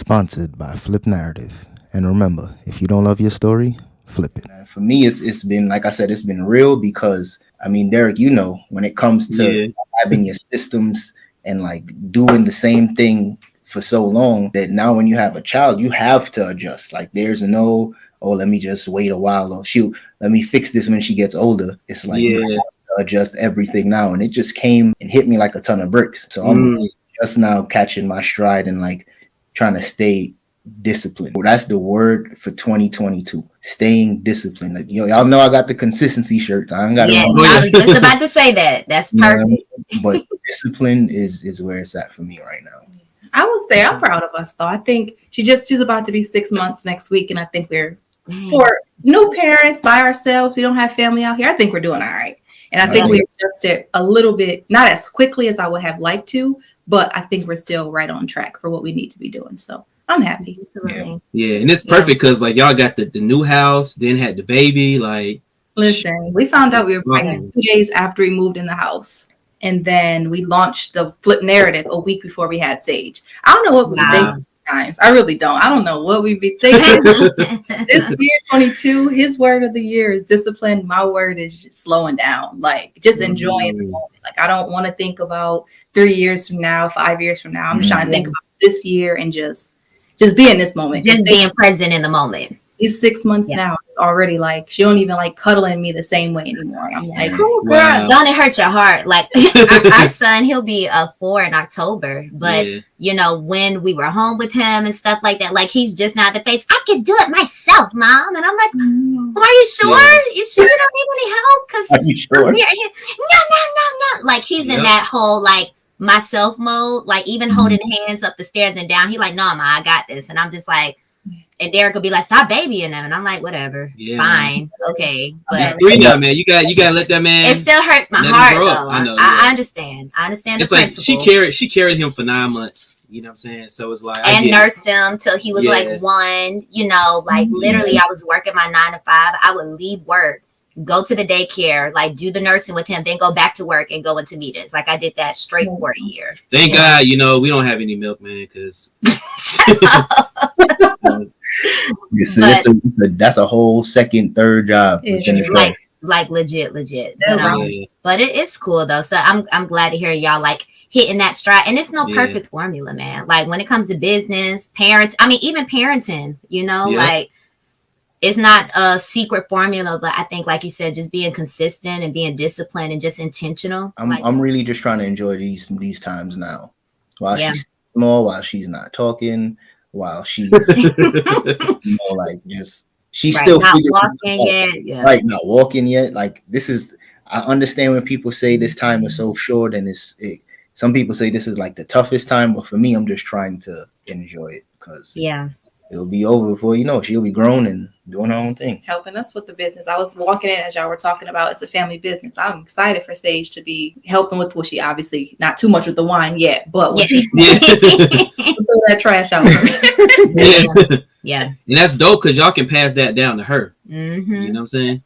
Sponsored by Flip Narrative. And remember, if you don't love your story, flip it. For me, it's been, like I said, it's been real because, I mean, Derek, you know, when it comes to having your systems and like doing the same thing for so long, that now when you have a child, you have to adjust. Like there's no, oh, let me just wait a while, or shoot, let me fix this when she gets older. It's like you have to adjust everything now. And it just came and hit me like a ton of bricks. So I'm just now catching my stride and like trying to stay disciplined. That's the word for 2022. Staying disciplined. Like, y'all know I got the consistency shirts. I ain't got I was just about to say that. That's perfect. But discipline is where it's at for me right now. I would say I'm proud of us though. I think she's about to be 6 months next week, and I think we're for new parents by ourselves. We don't have family out here. I think we're doing all right. And I think we adjusted a little bit, not as quickly as I would have liked to, but I think we're still right on track for what we need to be doing. So I'm happy. Yeah, and it's perfect because like y'all got the new house, then had the baby. Like, listen, we found out we were pregnant 2 days after we moved in the house. And then we launched the Flip Narrative a week before we had Sage. I don't know what we think times. I really don't. I don't know what we be thinking. This year, 22, his word of the year is discipline. My word is just slowing down, like just enjoying the moment. Like I don't want to think about 3 years from now, 5 years from now. I'm trying to think about this year and just be in this moment. Just being present in the moment. She's 6 months now. It's already like she don't even like cuddling me the same way anymore. And I'm like, oh, girl, don't it hurt your heart? Like our son, he'll be 4 in October. But you know, when we were home with him and stuff like that, like he's just not the face. I can do it myself, Mom. And I'm like, are you sure? You sure you don't need any help? Because no. Like he's in that whole like myself mode. Like even holding hands up the stairs and down. He like, no, Ma, I got this. And I'm just like. And Derek will be like, stop babying them. And I'm like, whatever. Yeah, fine. Man. Okay. But it's 3 now, man. You gotta let that man. It still hurt my heart though. I know. I understand. I understand it's the like principle. she carried him for 9 months. You know what I'm saying? So it's like and nursed him till he was like 1, you know, like literally I was working my 9 to 5. I would leave work, go to the daycare, like do the nursing with him, then go back to work and go into meetings. Like I did that straight for a year. Thank God, you know, we don't have any milk, man, because that's a whole second, third job. Like legit. You know? But it's cool though. So I'm glad to hear y'all like hitting that stride. And it's no perfect formula, man. Like when it comes to business, parents, I mean, even parenting, you know, like it's not a secret formula, but I think, like you said, just being consistent and being disciplined and just intentional. I'm really just trying to enjoy these times now. While she's small, while she's not talking, while she's like just she's still not walking yet. Yeah. Right, not walking yet. Like this is, I understand when people say this time is so short, and some people say this is like the toughest time, but for me, I'm just trying to enjoy it because it'll be over before you know she'll be grown and doing her own thing. Helping us with the business. I was walking in as y'all were talking about it's a family business. I'm excited for Sage to be helping with she obviously not too much with the wine yet, but throw that trash out. Yeah. And that's dope because y'all can pass that down to her. You know what I'm saying?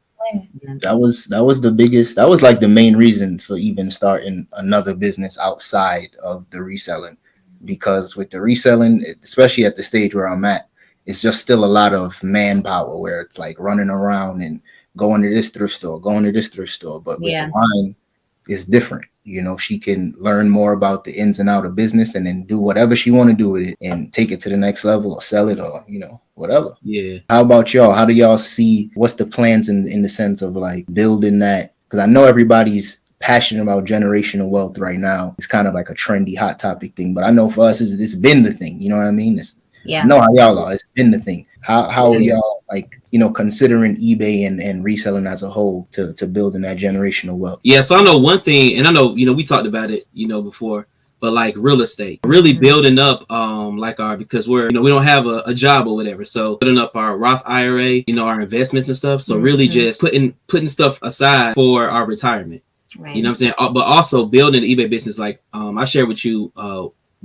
That was the biggest, that was like the main reason for even starting another business outside of the reselling. Because with the reselling, especially at the stage where I'm at, it's just still a lot of manpower where it's like running around and going to this thrift store. But with the wine, it's different. You know, she can learn more about the ins and out of business and then do whatever she want to do with it and take it to the next level or sell it or, you know, whatever. Yeah. How about y'all? How do y'all see, what's the plans in the sense of like building that? Because I know everybody's passionate about generational wealth right now. It's kind of like a trendy hot topic thing, but I know for us it's been the thing. You know what I mean? I know how y'all are. It's been the thing. How are y'all like, you know, considering eBay and reselling as a whole to building that generational wealth? Yeah, so I know one thing, and I know, you know, we talked about it, you know, before, but like real estate, really building up because we're, you know, we don't have a job or whatever. So building up our Roth IRA, you know, our investments and stuff. So really just putting stuff aside for our retirement. Right. You know what I'm saying? But also building the eBay business. Like I shared with you,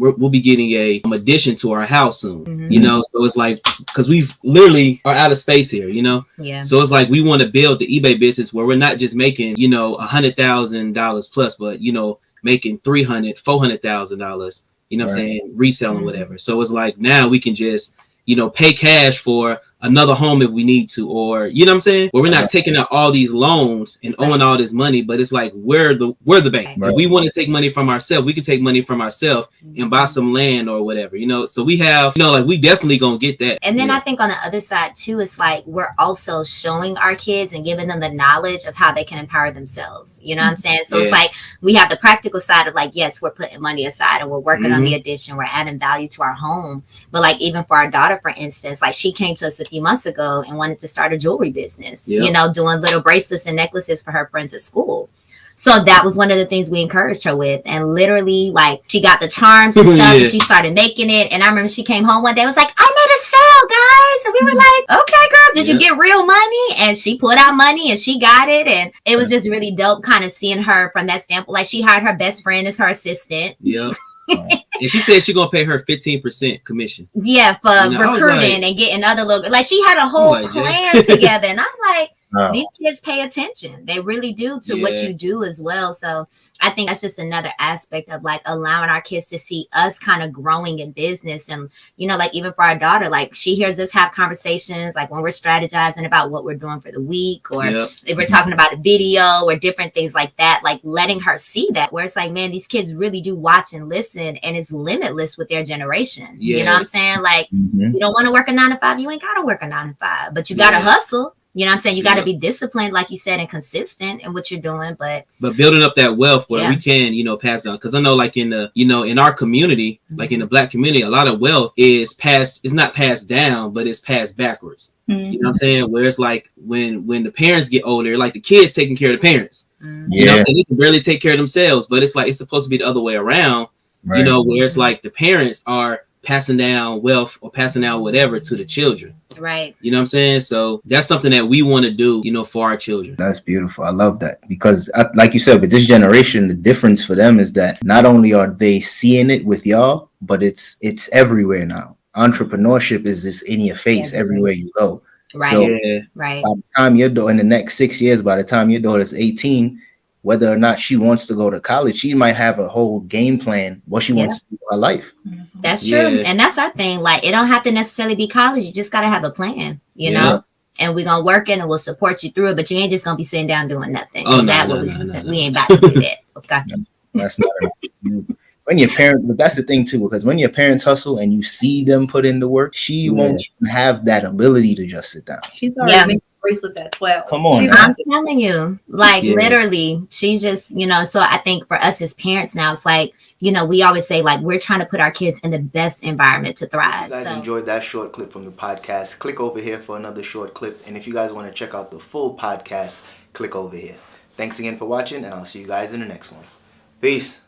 we'll be getting a addition to our house soon, you know? So it's like, because we literally are out of space here, you know? Yeah. So it's like, we want to build the eBay business where we're not just making, you know, $100,000 plus, but, you know, making $300,000, $400,000 you know what I'm saying, reselling, whatever. So it's like now we can just, you know, pay cash for another home if we need to, or you know what I'm saying, where we're not taking out all these loans and owing all this money, but it's like we're the bank. If we want to take money from ourselves, we can take money from ourselves and buy some land or whatever, you know. So we have, you know, like we definitely gonna get that. And then I think on the other side too, it's like we're also showing our kids and giving them the knowledge of how they can empower themselves, you know what I'm saying? So it's like we have the practical side of like, yes, we're putting money aside and we're working on the addition, we're adding value to our home. But like even for our daughter, for instance, like she came to us a few months ago and wanted to start a jewelry business, you know, doing little bracelets and necklaces for her friends at school. So that was one of the things we encouraged her with. And literally, like, she got the charms and stuff and she started making it. And I remember she came home one day and was like, I made a sale, guys. And we were like, okay, girl, did you get real money? And she put out money and she got it. And it was just really dope kind of seeing her from that standpoint. Like, she hired her best friend as her assistant. Yeah. And she said she's gonna pay her 15% commission. Yeah, for recruiting and getting other little, like she had a whole plan together. And I'm like, these kids pay attention. They really do to what you do as well. So I think that's just another aspect of like allowing our kids to see us kind of growing in business. And, you know, like even for our daughter, like she hears us have conversations, like when we're strategizing about what we're doing for the week, or if we're talking about a video or different things like that, like letting her see that, where it's like, man, these kids really do watch and listen, and it's limitless with their generation. You know what I'm saying? Like, you don't want to work a 9 to 5, you ain't got to work a 9 to 5, but you got to hustle. You know what I'm saying? You got to be disciplined, like you said, and consistent in what you're doing. But building up that wealth where we can, you know, pass down. Because I know, like in the, you know, in our community, like in the Black community, a lot of wealth is not passed down, but it's passed backwards. You know what I'm saying? Where it's like when the parents get older, like the kids taking care of the parents. You know what I'm saying? They can barely take care of themselves, but it's like it's supposed to be the other way around. You know, where it's like the parents are passing down wealth or passing down whatever to the children. Right. You know what I'm saying? So that's something that we want to do, you know, for our children. That's beautiful. I love that, because like you said, with this generation, the difference for them is that not only are they seeing it with y'all, but it's everywhere now. Entrepreneurship is just in your face everywhere you go. Right. So right. By the time your daughter, in the next 6 years, by the time your daughter's 18, whether or not she wants to go to college, she might have a whole game plan what she wants to do with her life. That's true. And that's our thing. Like, it don't have to necessarily be college. You just got to have a plan, you know? And we're going to work in and we'll support you through it, but you ain't just going to be sitting down doing nothing. Oh, we ain't about to do that. Okay. That's not when your parents, but that's the thing too, because when your parents hustle and you see them put in the work, she won't have that ability to just sit down. She's already making bracelets at 12. Come on. I'm telling you, like literally, she's just, you know, so I think for us as parents now, it's like, you know, we always say like, we're trying to put our kids in the best environment to thrive. If you guys enjoyed that short clip from the podcast, click over here for another short clip. And if you guys want to check out the full podcast, click over here. Thanks again for watching, and I'll see you guys in the next one. Peace.